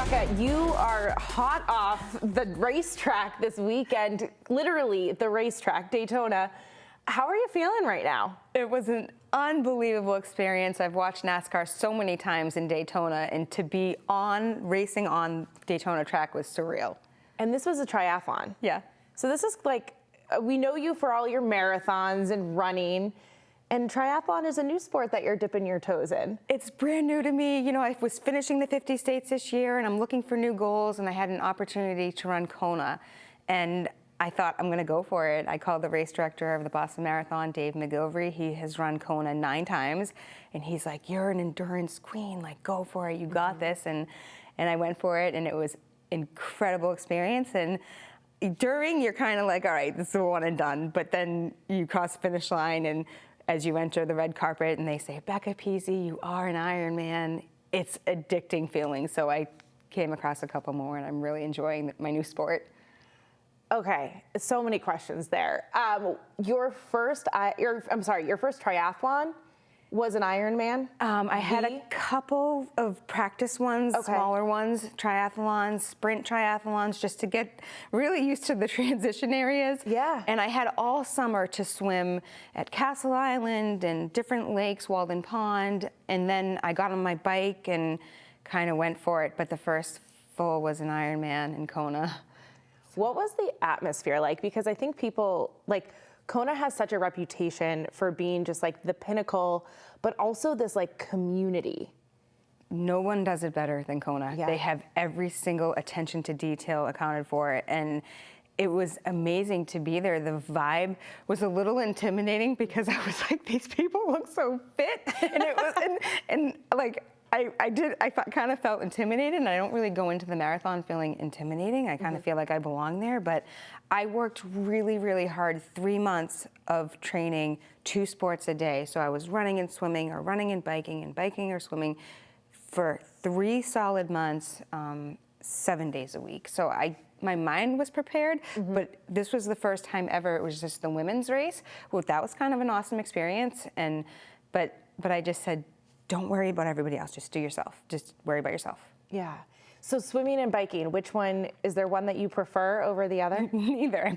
Becca, you are hot off the racetrack this weekend, literally the racetrack, Daytona. How are you feeling right now? It was an unbelievable experience. I've watched NASCAR so many times in Daytona, and to be racing on Daytona track was surreal. And this was a triathlon. Yeah. So this is like, we know you for all your marathons and running, and triathlon is a new sport that you're dipping your toes in. It's brand new to me. You know, I was finishing the 50 states this year, and I'm looking for new goals, and I had an opportunity to run Kona. And I thought, I'm gonna go for it. I called the race director of the Boston Marathon, Dave McGilvery. He has run Kona 9 times, and he's like, you're an endurance queen, like go for it, you got this. And I went for it, and it was incredible experience. And during, you're kind of like, all right, this is a one and done, but then you cross the finish line, and as you enter the red carpet and they say, Becca Pizzi, you are an Ironman, it's addicting feeling. So I came across a couple more, and I'm really enjoying my new sport. Okay, so many questions there. Your first triathlon was an Ironman? I had a couple of practice ones, smaller ones, triathlons, sprint triathlons, just to get really used to the transition areas. Yeah. And I had all summer to swim at Castle Island and different lakes, Walden Pond, and then I got on my bike and kind of went for it, but the first full was an Ironman in Kona. What was the atmosphere like? Because I think people, like, Kona has such a reputation for being just like the pinnacle, but also this like community. No one does it better than Kona. Yeah. They have every single attention to detail accounted for, and it was amazing to be there. The vibe was a little intimidating because I was like, these people look so fit, and it was, and like, I kind of felt intimidated, and I don't really go into the marathon feeling intimidating. I kind of feel like I belong there, but I worked really, really hard, 3 months of training 2 sports a day. So I was running and swimming, or running and biking or swimming for 3 solid months, 7 days a week. So my mind was prepared, but this was the first time ever it was just the women's race. Well, that was kind of an awesome experience, but I just said, don't worry about everybody else, just do yourself. Just worry about yourself. Yeah. So swimming and biking, which one, is there one that you prefer over the other? Neither.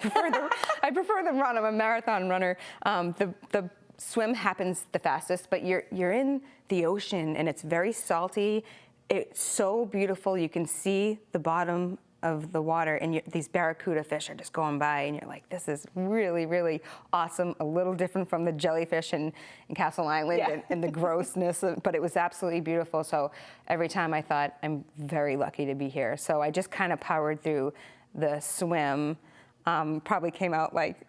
I prefer the run. I'm a marathon runner. The swim happens the fastest, but you're in the ocean, and it's very salty. It's so beautiful. You can see the bottom of the water, and these barracuda fish are just going by, and you're like, this is really, really awesome. A little different from the jellyfish in Castle Island and the grossness, but it was absolutely beautiful. So every time I thought, I'm very lucky to be here. So I just kind of powered through the swim, probably came out like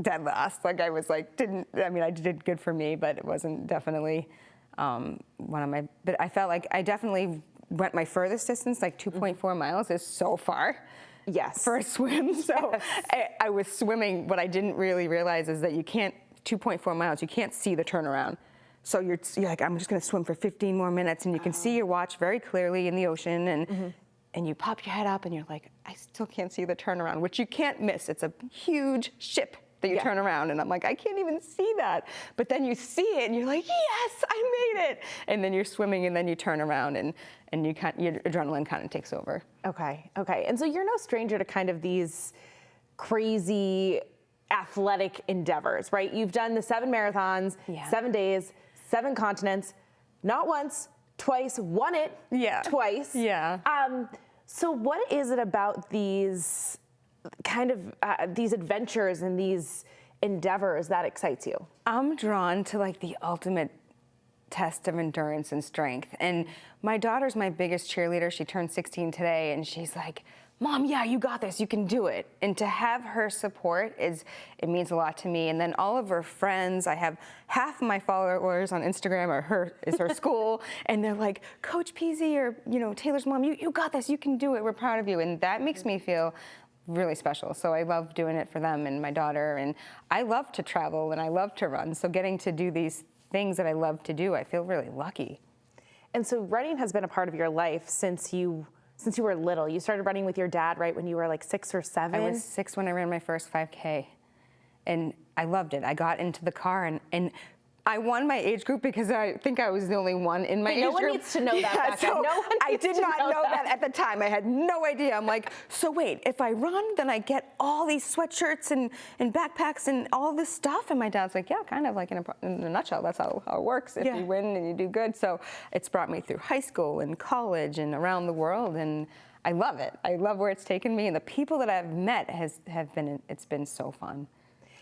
dead last. Like I was like, I did good for me, but it wasn't definitely but I felt like I definitely went my furthest distance, like 2.4 miles is so far. Yes. For a swim. So I was swimming. What I didn't really realize is that you can't, 2.4 miles, you can't see the turnaround. So you're like, I'm just going to swim for 15 more minutes, and you can see your watch very clearly in the ocean, and you pop your head up, and you're like, I still can't see the turnaround, which you can't miss. It's a huge ship that you turn around, and I'm like, I can't even see that. But then you see it, and you're like, yes, I made it. And then you're swimming, and then you turn around, and your adrenaline kind of takes over. Okay. And so you're no stranger to kind of these crazy athletic endeavors, right? You've done the 7 marathons, 7 days, 7 continents, not once, twice, won it twice. Yeah. So what is it about these kind of these adventures and these endeavors that excites you? I'm drawn to like the ultimate test of endurance and strength. And my daughter's my biggest cheerleader. She turned 16 today, and she's like, Mom, yeah, you got this, you can do it. And to have her support it means a lot to me. And then all of her friends, I have half of my followers on Instagram is her school, and they're like, Coach Pizzi, or Taylor's mom, you got this, you can do it, we're proud of you. And that makes me feel really special. So I love doing it for them and my daughter, and I love to travel and I love to run. So getting to do these things that I love to do, I feel really lucky. And so running has been a part of your life since you were little. You started running with your dad, right, when you were like 6 or 7? I was 6 when I ran my first 5K, and I loved it. I got into the car, and I won my age group because I think I was the only one in my age group. No one needs to know that, Becca. So No one I needs did to not know that. that at the time. I had no idea. I'm like, so wait, if I run, then I get all these sweatshirts and backpacks and all this stuff? And my dad's like, yeah, kind of like in a nutshell, that's how it works. If you win and you do good. So it's brought me through high school and college and around the world. And I love it. I love where it's taken me. And the people that I've met it's been so fun.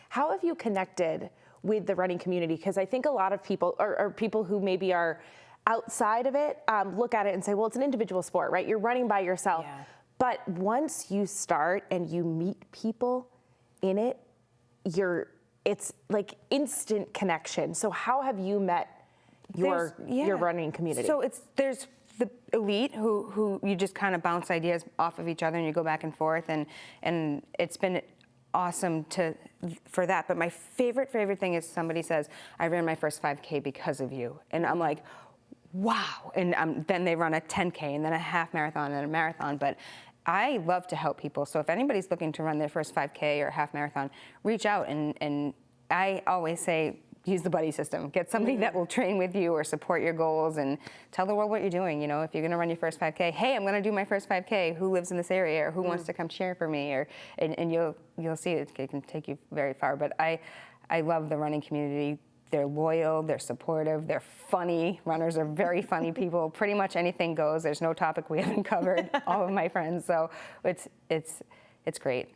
How have you connected with the running community? Because I think a lot of people, or people who maybe are outside of it, look at it and say, well, it's an individual sport, right? You're running by yourself. Yeah. But once you start and you meet people in it, it's like instant connection. So how have you met your running community? So there's the elite who you just kind of bounce ideas off of each other and you go back and forth, and it's been awesome for that. But my favorite thing is somebody says, I ran my first 5K because of you. And I'm like, wow. And then they run a 10K and then a half marathon and a marathon. But I love to help people. So if anybody's looking to run their first 5K or half marathon, reach out. And I always say, use the buddy system. Get somebody that will train with you or support your goals, and tell the world what you're doing. You know, if you're going to run your first 5K, hey, I'm going to do my first 5K. Who lives in this area, or who wants to come cheer for me? And you'll see it can take you very far. But I love the running community. They're loyal, they're supportive, they're funny. Runners are very funny people. Pretty much anything goes. There's no topic we haven't covered. All of my friends. So it's great.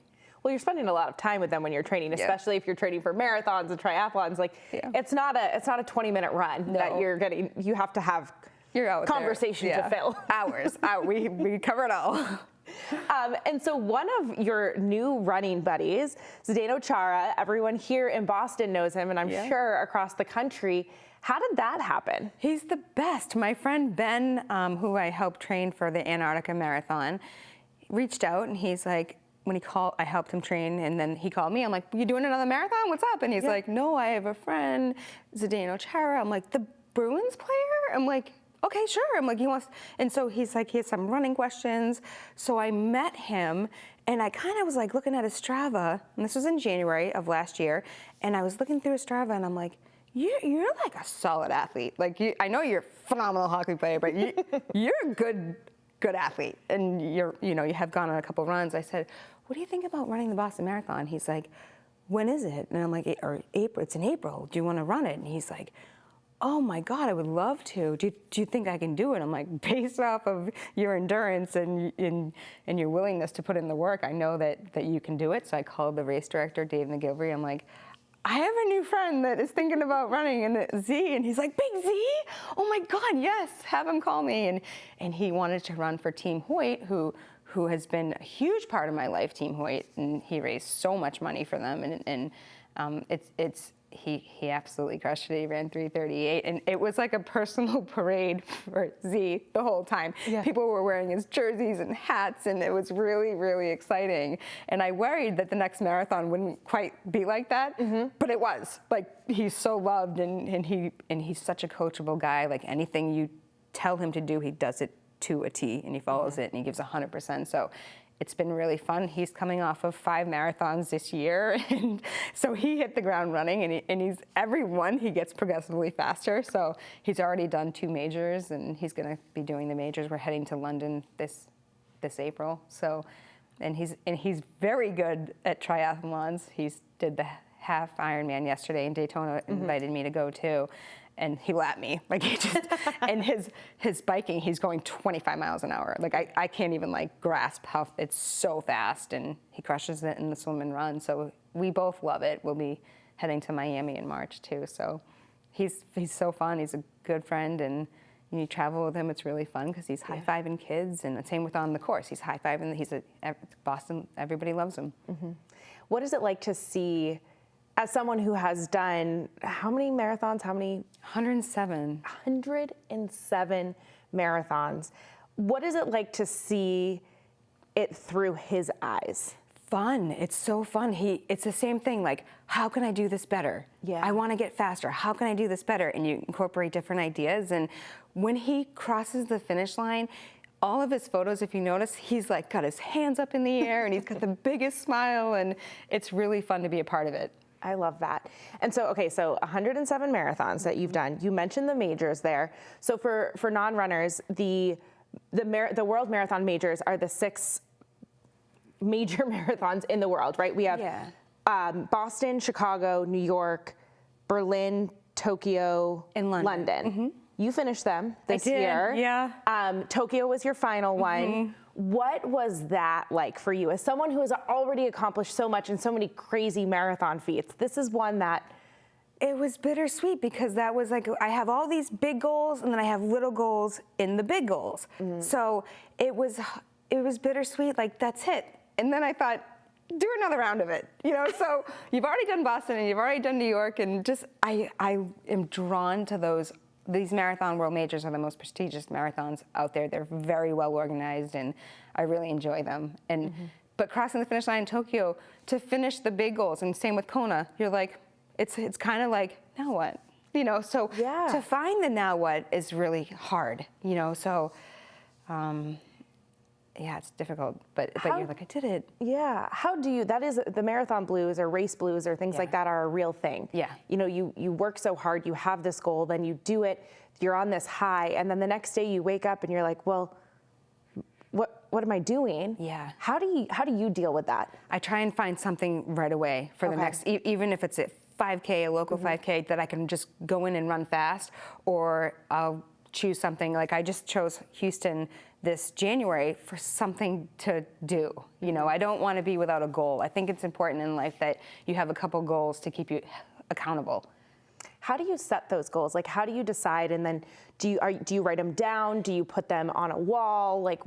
Well, you're spending a lot of time with them when you're training, especially if you're training for marathons and triathlons. Like, it's not a 20-minute run that you're getting. You have to have conversation to fill. Hours. We cover it all. And so one of your new running buddies, Zdeno Chara, everyone here in Boston knows him, and I'm sure across the country. How did that happen? He's the best. My friend Ben, who I helped train for the Antarctica Marathon, reached out, and he's like, when he called, I helped him train, and then he called me. I'm like, you doing another marathon? What's up? And he's like, no, I have a friend, Zdeno Chara. I'm like, the Bruins player? I'm like, okay, sure. I'm like, he wants, and so he's like, he has some running questions. So I met him, and I kind of was like looking at his Strava, and this was in January of last year, and I was looking through his Strava, and I'm like, you're like a solid athlete. Like, I know you're a phenomenal hockey player, but you're a good athlete, and you have gone on a couple runs. I said, what do you think about running the Boston Marathon? He's like, when is it? And I'm like, April. It's in April. Do you want to run it? And he's like, oh my God, I would love to. Do you think I can do it? I'm like, based off of your endurance and your willingness to put in the work, I know that you can do it. So I called the race director, Dave McGilvery. I'm like, I have a new friend that is thinking about running in Z, and he's like, Big Z? Oh my God, yes, have him call me. And he wanted to run for Team Hoyt, who has been a huge part of my life, Team Hoyt, and he raised so much money for them, and he absolutely crushed it. He ran 3:38, and it was like a personal parade for Z the whole time. Yeah. People were wearing his jerseys and hats, and it was really, really exciting. And I worried that the next marathon wouldn't quite be like that, but it was. Like, he's so loved, and he's such a coachable guy. Like, anything you tell him to do, he does it to a T, and he follows it, and he gives 100%. So it's been really fun. He's coming off of 5 marathons this year, and so he hit the ground running, and he's every one he gets progressively faster. So he's already done 2 majors, and he's going to be doing the majors. We're heading to London this April. So, and he's very good at triathlons. He's did the half Ironman yesterday, and Daytona invited me to go too. And he lapped me, like, he just, and his biking, he's going 25 miles an hour. Like, I can't even like grasp how it's so fast, and he crushes it in the swim and run. So we both love it. We'll be heading to Miami in March too. So he's so fun. He's a good friend, and you travel with him. It's really fun because he's high-fiving kids, and the same with on the course. He's high-fiving. He's Boston. Everybody loves him. What is it like to see, as someone who has done how many marathons? 107. 107 marathons. What is it like to see it through his eyes? Fun. It's so fun. It's the same thing. Like, how can I do this better? Yeah. I want to get faster. How can I do this better? And you incorporate different ideas. And when he crosses the finish line, all of his photos, if you notice, he's like got his hands up in the air, and he's got the biggest smile, and it's really fun to be a part of it. I love that. And so, okay, so 107 marathons that you've done. You mentioned the majors there. So for non-runners, the World Marathon Majors are the 6 major marathons in the world, right? We have Boston, Chicago, New York, Berlin, Tokyo, and London. You finished them this I did, year. yeah. Tokyo was your final one. What was that like for you as someone who has already accomplished so much and so many crazy marathon feats? This is one that it was bittersweet because that was like, I have all these big goals and then I have little goals in the big goals. So it was bittersweet, like that's it. And then I thought, do another round of it, so you've already done Boston and you've already done New York, and just I am drawn to these marathon world majors are the most prestigious marathons out there. They're very well organized and I really enjoy them. And but crossing the finish line in Tokyo to finish the big goals, and same with Kona, you're like, it's kind of like, now what? So to find the now what is really hard, so yeah, it's difficult, but you're like, I did it. Yeah. How do you, that is, the marathon blues or race blues or things like that are a real thing. Yeah. You work so hard, you have this goal, then you do it, you're on this high, and then the next day you wake up and you're like, well, what am I doing? Yeah. How do you deal with that? I try and find something right away for the next, even if it's a 5K, a local 5K, that I can just go in and run fast, or I'll choose something, like I just chose Houston this January for something to do. I don't want to be without a goal. I think it's important in life that you have a couple goals to keep you accountable. How do you set those goals? Like, how do you decide? And then do you write them down? Do you put them on a wall? Like,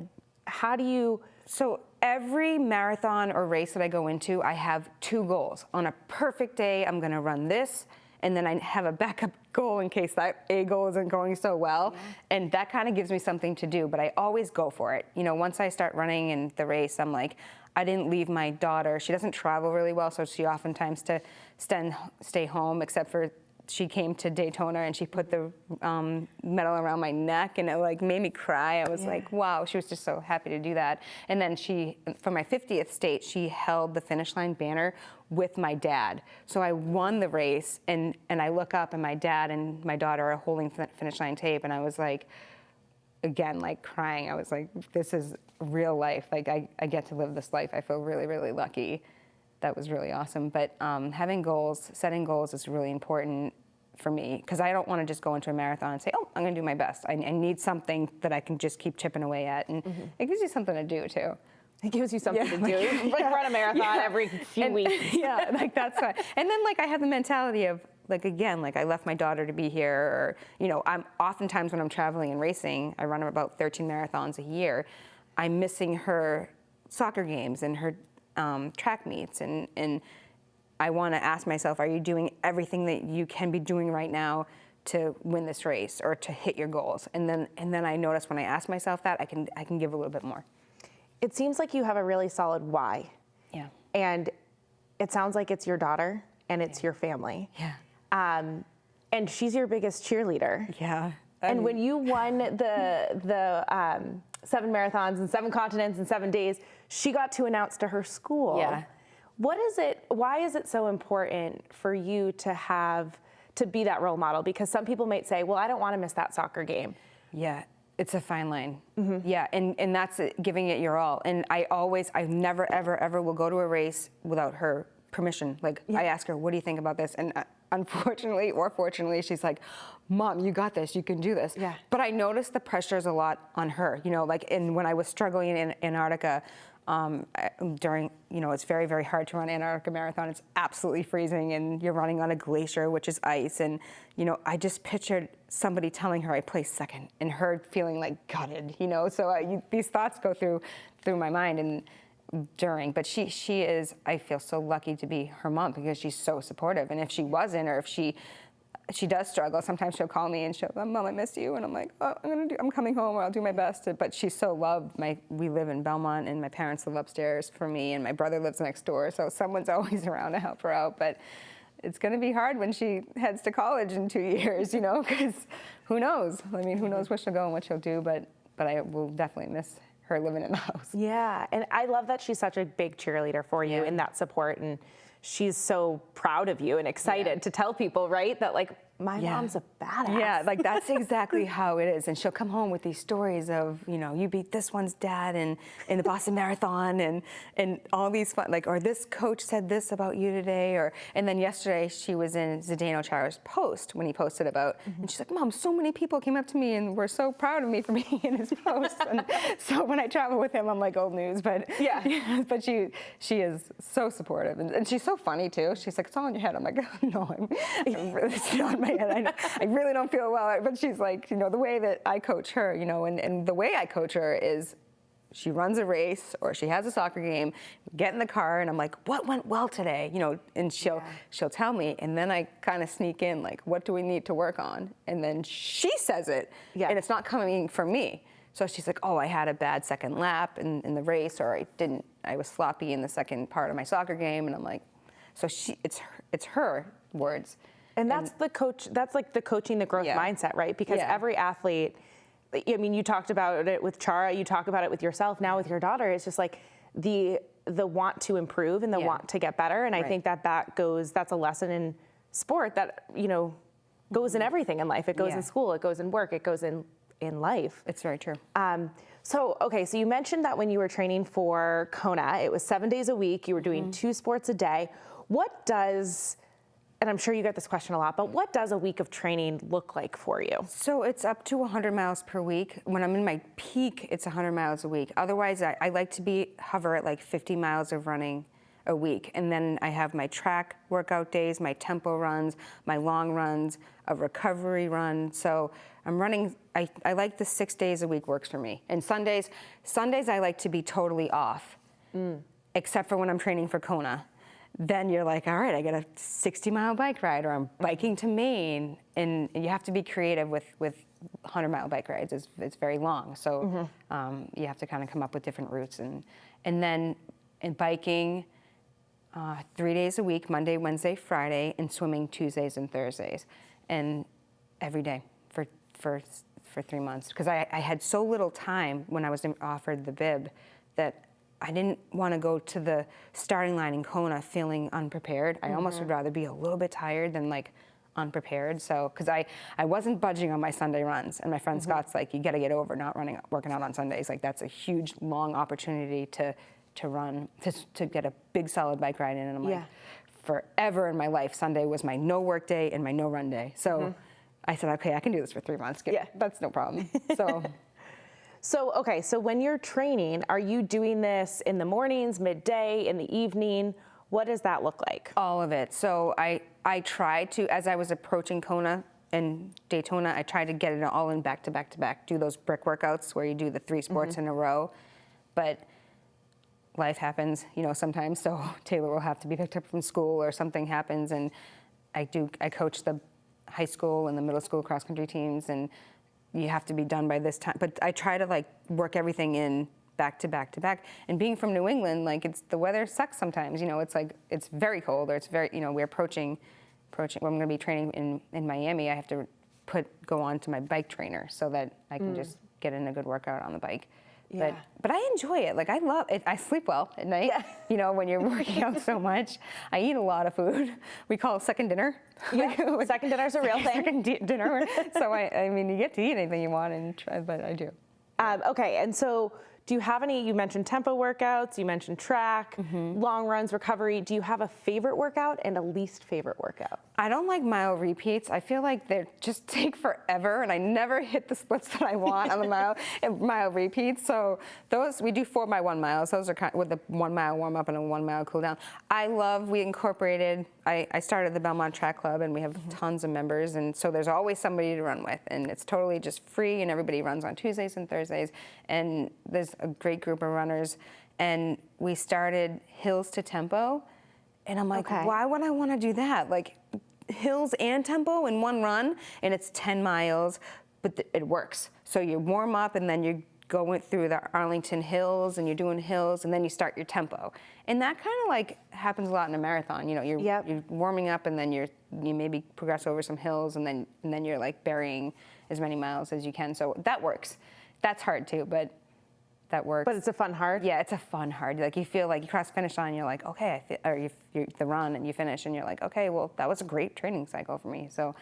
how do you? So every marathon or race that I go into, I have 2 goals. On a perfect day, I'm going to run this, and then I have a backup goal in case that A goal isn't going so well. And that kind of gives me something to do, but I always go for it. Once I start running in the race, I'm like, I didn't leave my daughter. She doesn't travel really well, so she oftentimes to stay home, except for she came to Daytona and she put the medal around my neck, and it made me cry. I was like, wow, she was just so happy to do that. And then for my 50th state, she held the finish line banner with my dad. So I won the race, and I look up and my dad and my daughter are holding finish line tape, and I was like, again, crying. I was like, this is real life. I get to live this life. I feel really, really lucky. That was really awesome. But having goals, setting goals is really important for me, because I don't want to just go into a marathon and say, oh, I'm going to do my best. I need something that I can just keep chipping away at. And it gives you something to do, too. It gives you something to do. Run a marathon every few weeks. Yeah, that's fine. And then I have the mentality of, I left my daughter to be here, or, I'm oftentimes when I'm traveling and racing, I run about 13 marathons a year, I'm missing her soccer games and her track meets, and I want to ask myself, are you doing everything that you can be doing right now to win this race or to hit your goals? And then I notice when I ask myself that, I can give a little bit more. It seems like you have a really solid why. Yeah. And it sounds like it's your daughter and it's your family. Yeah. And she's your biggest cheerleader. Yeah. And when you won the 7 marathons and 7 continents in 7 days, she got to announce to her school. Yeah. Why is it so important for you to be that role model? Because some people might say, well, I don't want to miss that soccer game. Yeah, it's a fine line. Yeah, and that's it, giving it your all. And I never, ever, ever will go to a race without her permission. I ask her, what do you think about this? And unfortunately or fortunately, she's like, Mom, you got this, you can do this. Yeah. But I noticed the pressure's a lot on her, when I was struggling in Antarctica, during, it's very, very hard to run Antarctica Marathon. It's absolutely freezing, and you're running on a glacier, which is ice. And, I just pictured somebody telling her I placed second and her feeling gutted, So these thoughts go through my mind and but she is, I feel so lucky to be her mom, because she's so supportive. And if she wasn't, or if she does struggle, sometimes she'll call me and she'll, Mom, I miss you. And I'm like, oh, I'm coming home, or I'll do my best. But she's so loved. We live in Belmont, and my parents live upstairs for me, and my brother lives next door. So someone's always around to help her out. But it's going to be hard when she heads to college in 2 years, because who knows? Who knows where she'll go and what she'll do. But I will definitely miss her living in the house. Yeah, and I love that she's such a big cheerleader for you in that support, and she's so proud of you and excited to tell people, right? That like, my mom's a badass. Yeah, like that's exactly how it is. And she'll come home with these stories of, you know, you beat this one's dad in the Boston Marathon and all these fun, like, or this coach said this about you today, and then yesterday she was in Zdeno Chara's post when he posted about, and she's like, Mom, so many people came up to me and were so proud of me for being in his post. And so when I travel with him, I'm like old news, but but she is so supportive, and she's so funny too. She's like, it's all in your head. I'm like, no, it's not in my head. I really don't feel well, but she's like, you know, the way that I coach her, you know, and the way I coach her is she runs a race or she has a soccer game, get in the car, and I'm like, what went well today? You know, and she'll tell me, and then I kind of sneak in, like, what do we need to work on? And then she says it, and it's not coming from me. So she's like, oh, I had a bad second lap in the race, or I was sloppy in the second part of my soccer game, and I'm like, so it's her words. And that's like the coaching the growth mindset, right? Because every athlete, I mean, you talked about it with Chara, you talk about it with yourself, now with your daughter, it's just like the want to improve and the want to get better. And I think that's a lesson in sport that, you know, goes in everything in life. It goes in school, it goes in work, it goes in life. It's very true. So you mentioned that when you were training for Kona, it was 7 days a week, you were doing 2 sports a day. And I'm sure you get this question a lot, but what does a week of training look like for you? So it's up to 100 miles per week. When I'm in my peak, it's 100 miles a week. Otherwise, I like to hover at like 50 miles of running a week. And then I have my track workout days, my tempo runs, my long runs, a recovery run. So I'm running, I like the 6 days a week works for me. And Sundays I like to be totally off, except for when I'm training for Kona. Then you're like, all right, I got a 60-mile bike ride, or I'm biking to Maine, and you have to be creative with 100-mile bike rides. It's very long, so you have to kind of come up with different routes, and then in biking, 3 days a week, Monday, Wednesday, Friday, and swimming Tuesdays and Thursdays, and every day for 3 months, because I had so little time when I was offered the bib that I didn't want to go to the starting line in Kona feeling unprepared. I almost would rather be a little bit tired than like unprepared. So, because I wasn't budging on my Sunday runs, and my friend Scott's like, you got to get over not working out on Sundays. Like that's a huge, long opportunity to run, to get a big solid bike ride in. And I'm like, forever in my life, Sunday was my no work day and my no run day. So I said, okay, I can do this for 3 months. That's no problem. So when you're training, are you doing this in the mornings, midday, in the evening? What does that look like? All of it. So I tried to, as I was approaching Kona and Daytona, I tried to get it all in back to back to back, do those brick workouts where you do the 3 sports in a row. But life happens, you know, sometimes. So Taylor will have to be picked up from school, or something happens, and I coach the high school and the middle school cross country teams, and you have to be done by this time. But I try to like work everything in back to back to back. And being from New England, like the weather sucks sometimes. You know, it's like it's very cold, or it's very, you know, we're approaching. When I'm going to be training in Miami, I have to go on to my bike trainer so that I can just get in a good workout on the bike. But I enjoy it. Like I love it. I sleep well at night. You know, when you're working out so much, I eat a lot of food. We call it second dinner. Second dinner's a real thing. Second dinner. So I mean, you get to eat anything you want, but I do. Okay, and so do you have any? You mentioned tempo workouts. You mentioned track, long runs, recovery. Do you have a favorite workout and a least favorite workout? I don't like mile repeats. I feel like they just take forever, and I never hit the splits that I want on the mile repeats. So those, we do 4 by 1 miles. Those are kind of with the 1 mile warm up and a 1 mile cool down. We incorporated, I started the Belmont Track Club, and we have tons of members, and so there's always somebody to run with, and it's totally just free, and everybody runs on Tuesdays and Thursdays, and there's a great group of runners, and we started hills to tempo, and I'm like, why would I want to do that? Like hills and tempo in one run, and it's 10 miles, but it works. So you warm up, and then you're going through the Arlington Hills, and you're doing hills, and then you start your tempo. And that kind of like happens a lot in a marathon. You know, you're warming up, and then you maybe progress over some hills, and then you're like burying as many miles as you can. So that works. That's hard too, but that works. But it's a fun hard? Yeah, it's a fun hard. Like you feel like you cross the finish line, you're like, okay, or you the run and you finish and you're like, okay, well, that was a great training cycle for me. So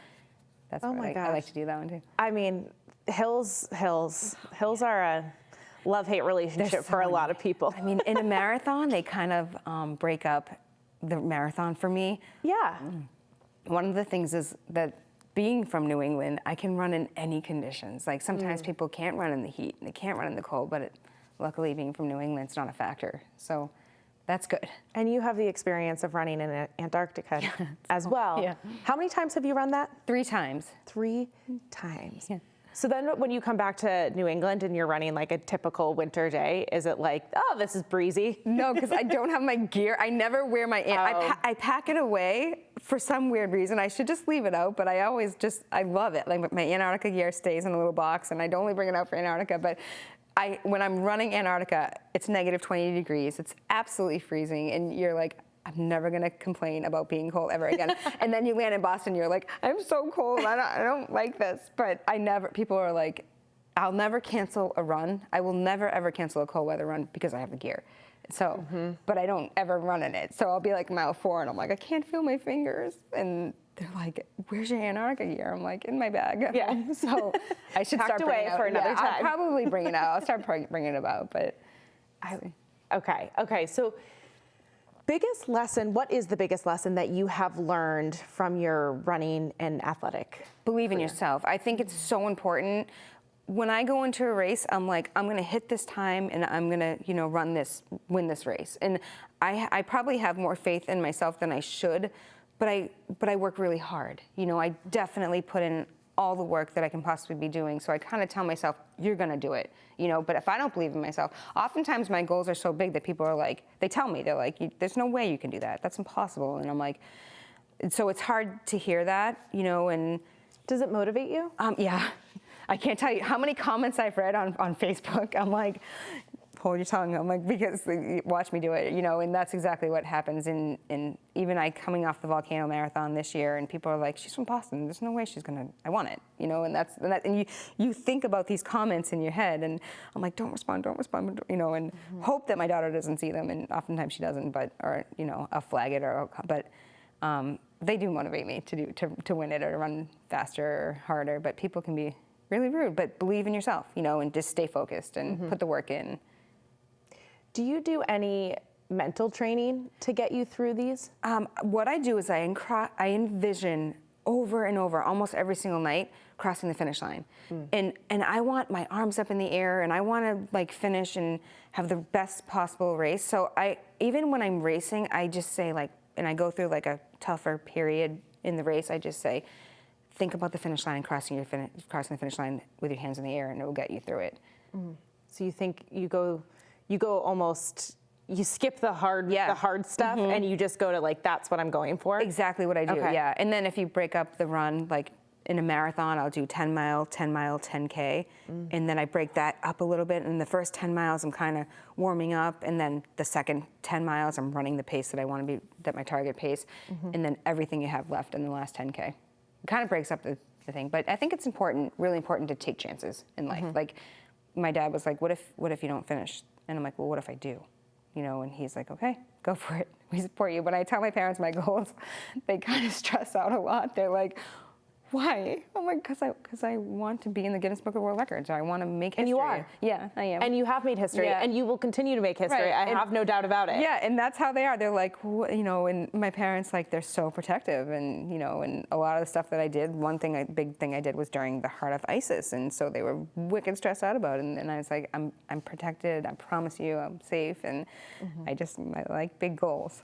that's what I like to do that one too. I mean, hills are a love-hate relationship for a lot of people. I mean, in a marathon, they kind of break up the marathon for me. Yeah. One of the things is that being from New England, I can run in any conditions. Like sometimes people can't run in the heat, and they can't run in the cold, but luckily being from New England, it's not a factor. So that's good. And you have the experience of running in Antarctica as well. Yeah. How many times have you run that? 3 times. 3 times. Yeah. So then when you come back to New England and you're running like a typical winter day, is it like, oh, this is breezy? No, because I don't have my gear. I never wear my, I pack it away for some weird reason. I should just leave it out, but I always I love it. Like my Antarctica gear stays in a little box and I'd only bring it out for Antarctica, but when I'm running Antarctica, it's negative 20 degrees. It's absolutely freezing and you're like, I'm never gonna complain about being cold ever again. And then you land in Boston, you're like, I'm so cold, I don't like this. But people are like, I'll never cancel a run. I will never ever cancel a cold weather run because I have the gear. So, but I don't ever run in it. So I'll be like mile 4 and I'm like, I can't feel my fingers. And they're like, where's your Antarctica gear? I'm like, in my bag. Yeah. So I should Tucked start bringing away it out. for another time. I'll probably bring it out. I'll start bringing it about, but Okay, so biggest lesson, what is the biggest lesson that you have learned from your running and athletic? Believe in yourself. I think it's so important. When I go into a race, I'm like, I'm gonna hit this time and I'm gonna, win this race. And I probably have more faith in myself than I should, but I work really hard. I definitely put in all the work that I can possibly be doing. So I kind of tell myself, you're gonna do it, but if I don't believe in myself, oftentimes my goals are so big that people are like, they tell me, they're like, there's no way you can do that. That's impossible. And I'm like, so it's hard to hear that, and. Does it motivate you? Yeah. I can't tell you how many comments I've read on Facebook. I'm like, hold your tongue. I'm like, because watch me do it, and that's exactly what happens. And even I coming off the Volcano Marathon this year, and people are like, she's from Boston. There's no way she's gonna. I want it, and you think about these comments in your head, and I'm like, don't respond, and hope that my daughter doesn't see them, and oftentimes she doesn't, or I'll flag it, but they do motivate me to win it or to run faster or harder. But people can be really rude, but believe in yourself, and just stay focused and put the work in. Do you do any mental training to get you through these? What I do is I envision over and over, almost every single night, crossing the finish line. And I want my arms up in the air, and I want to finish and have the best possible race. So even when I'm racing, I just say and I go through a tougher period in the race, I just say, think about the finish line and crossing the finish line with your hands in the air, and it will get you through it. So you think you go almost, you skip the hard stuff, and you just go to that's what I'm going for? Exactly what I do, Okay. yeah. And then if you break up the run, in a marathon, I'll do 10 mile, 10K, and then I break that up a little bit. And the first 10 miles, I'm kind of warming up, and then the second 10 miles, I'm running the pace that I want to be, my target pace, and then everything you have left in the last 10K. It kind of breaks up the thing, but I think it's really important to take chances in life. My dad was like, what if you don't finish? And I'm like, well, what if I do? And he's like, okay, go for it. We support you. When I tell my parents my goals, they kind of stress out a lot. They're like, why? I'm like, because I want to be in the Guinness Book of World Records. I want to make history. And you are. Yeah, I am. And you have made history, and you will continue to make history. Right. I have no doubt about it. Yeah, and that's how they are. They're like, and my parents, they're so protective, and and a lot of the stuff that I did, big thing I did was during the heart of ISIS, and so they were wicked stressed out about it, and I was like, I'm protected, I promise you, I'm safe, and I like big goals.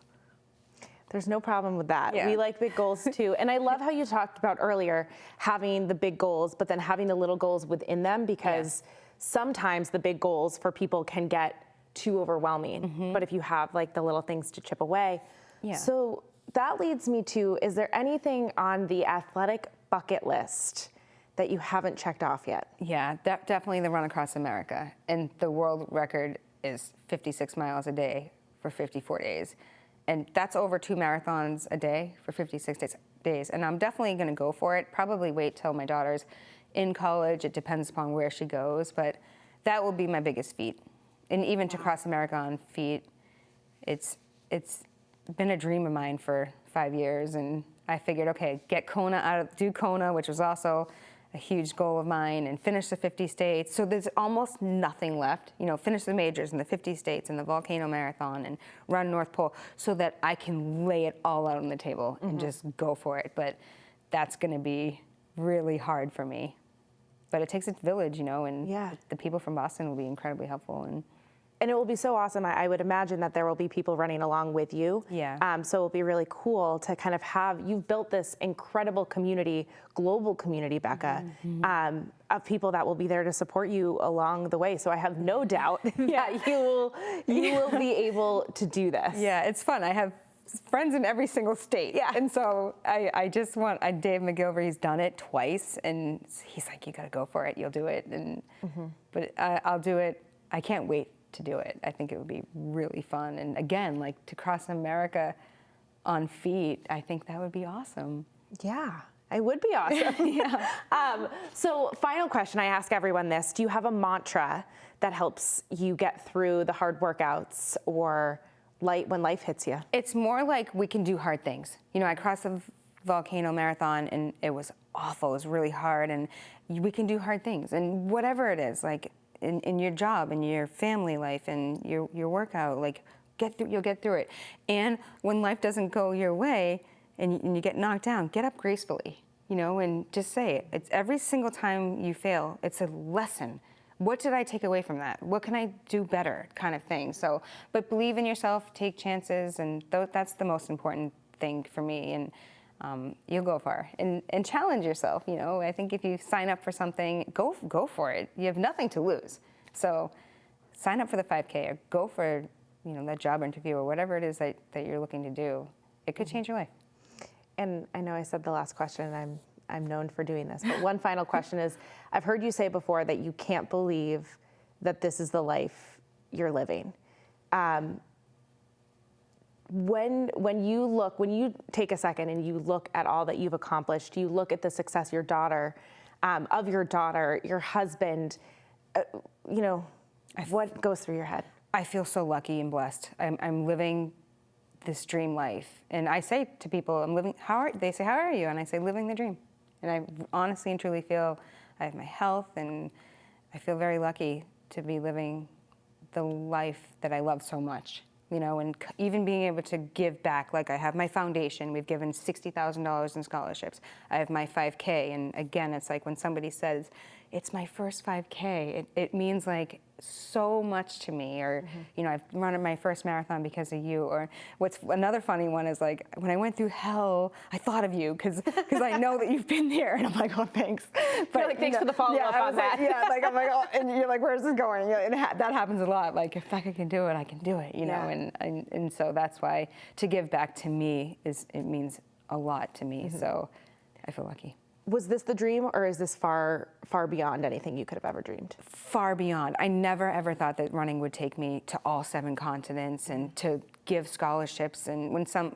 There's no problem with that. Yeah. We like big goals too. And I love how you talked about earlier having the big goals, but then having the little goals within them, because sometimes the big goals for people can get too overwhelming. But if you have the little things to chip away. Yeah. So that leads me to, is there anything on the athletic bucket list that you haven't checked off yet? Yeah, definitely the Run Across America. And the world record is 56 miles a day for 54 days. And that's over 2 marathons a day for 56 days. And I'm definitely going to go for it. Probably wait till my daughter's in college. It depends upon where she goes. But that will be my biggest feat. And even to cross America on feet, it's been a dream of mine for 5 years, and I figured, okay, do Kona, which was also a huge goal of mine, and finish the 50 states. So there's almost nothing left. Finish the majors in the 50 states and the Volcano Marathon and run North Pole, so that I can lay it all out on the table and just go for it. But that's going to be really hard for me. But it takes a village, and the people from Boston will be incredibly helpful. And it will be so awesome. I would imagine that there will be people running along with you. Yeah. So it'll be really cool to kind of you've built this incredible community, global community, Becca, of people that will be there to support you along the way. So I have no doubt that you will be able to do this. Yeah, it's fun. I have friends in every single state. Yeah. And so I just want, Dave McGilvery, he's done it twice, and he's like, you got to go for it. You'll do it. And but I'll do it. I can't wait to do it. I think it would be really fun. And again, like, to cross America on feet, I think that would be awesome. Yeah, it would be awesome. So final question, I ask everyone this. Do you have a mantra that helps you get through the hard workouts or when life hits you? It's more like we can do hard things. I crossed the Volcano Marathon, and it was awful. It was really hard, and we can do hard things. And whatever it is, like, in your job, in your family life, and your workout, like, you'll get through it. And when life doesn't go your way and you get knocked down, get up gracefully, and just say it. It's every single time you fail, it's a lesson. What did I take away from that? What can I do better, kind of thing. So, but believe in yourself, take chances, and that's the most important thing for me. And you'll go far, and challenge yourself. I think if you sign up for something, go for it. You have nothing to lose. So sign up for the 5K, or go for that job interview, or whatever it is that you're looking to do. It could change your life. And I know I said the last question, and I'm known for doing this, but one final question is, I've heard you say before that you can't believe that this is the life you're living. When you take a second and you look at all that you've accomplished, you look at the success of your daughter, your husband, what goes through your head? I feel so lucky and blessed. I'm living this dream life. And I say to people, they say, how are you? And I say, living the dream. And I honestly and truly feel I have my health, and I feel very lucky to be living the life that I love so much. And even being able to give back. Like, I have my foundation. We've given $60,000 in scholarships. I have my 5K. And again, it's like when somebody says, it's my first 5K, it means like so much to me. Or, I've run my first marathon because of you. Or what's another funny one is, like, when I went through hell, I thought of you because I know that you've been there. And I'm like, oh, thanks. But like, thanks for the follow-up on that. I'm like, oh, and you're like, where's this going? That happens a lot. Like, if Becca can do it, I can do it, And so that's why to give back to me it means a lot to me. So I feel lucky. Was this the dream, or is this far, far beyond anything you could have ever dreamed? Far beyond. I never ever thought that running would take me to all 7 continents and to give scholarships. And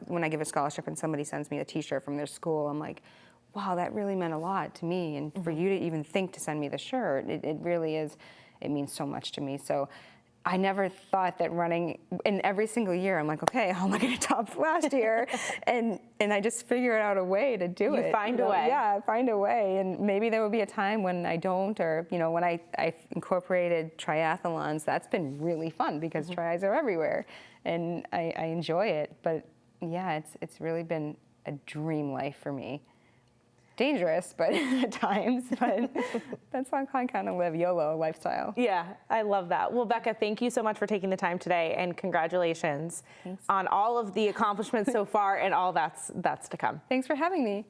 when I give a scholarship and somebody sends me a T-shirt from their school, I'm like, wow, that really meant a lot to me. And for you to even think to send me the shirt, it really is. It means so much to me. So I never thought that running, in every single year, I'm like, okay, how am I going to top last year? and I just figure out a way to do it. You find a way. Yeah, find a way. And maybe there will be a time when I don't, or, when I incorporated triathlons, that's been really fun because tries are everywhere. And I enjoy it. But yeah, it's really been a dream life for me. Dangerous, but at times, but that's how I kind of live, YOLO lifestyle. Yeah, I love that. Well, Becca, thank you so much for taking the time today, and congratulations on all of the accomplishments so far and all that's to come. Thanks for having me.